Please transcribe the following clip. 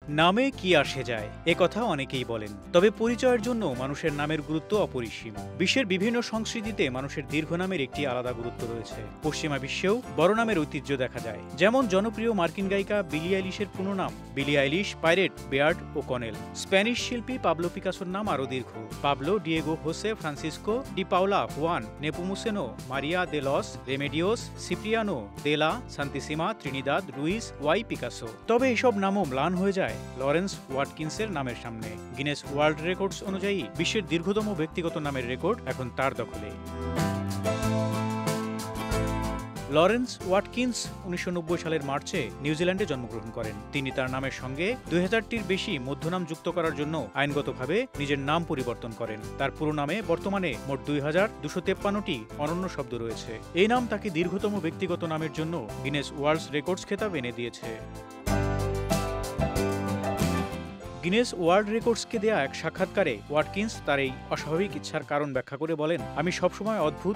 নামে কি আসে যায় কথা অনেকেই বলেন, তবে পরিচয়ের জন্য মানুষের নামের গুরুত্ব অপরিসীম। বিশ্বের বিভিন্ন সংস্কৃতিতে মানুষের দীর্ঘ নামের একটি আলাদা গুরুত্ব রয়েছে। পশ্চিমা বিশ্বেও বড় নামের ঐতিহ্য দেখা যায়, যেমন জনপ্রিয় মার্কিন গায়িকা বিলি আইলিশের পুরো নাম Billie Eilish Pirate Baird O'Connell. Spanish শিল্পী পাবলো পিকাসোর নাম আরও দীর্ঘ, Pablo Diego Jose Francisco de Paula Juan Nepomuceno Maria de los Remedios Cipriano de la Santisima Trinidad Ruiz y Picasso. তবে এসব নামও ম্লান হয়ে যায় লরেন্স ওয়াটকিন্সের নামের সামনে। গিনেস ওয়ার্ল্ড রেকর্ডস অনুযায়ী বিশ্বের দীর্ঘতম ব্যক্তিগত নামের রেকর্ড এখন তার দখলে। লরেন্স ওয়াটকিন্স 1990 সালের মার্চে নিউজিল্যান্ডে জন্মগ্রহণ করেন। তিনি তার নামের সঙ্গে 2000টির বেশি মধ্যনাম যুক্ত করার জন্য আইনগতভাবে নিজের নাম পরিবর্তন করেন। তার পুরো নামে বর্তমানে মোট 2253টি অনন্য শব্দ রয়েছে। এই নাম তাকে দীর্ঘতম ব্যক্তিগত নামের জন্য গিনেস ওয়ার্ল্ড রেকর্ডস খেতাব এনে দিয়েছে। গিনেস ওয়ার্ল্ড রেকর্ডসকে দেয়া এক সাক্ষাৎকারে ওয়াটকিন্স তার এই অস্বাভাবিক ইচ্ছার কারণ ব্যাখ্যা করে বলেন, আমি সবসময় অদ্ভুত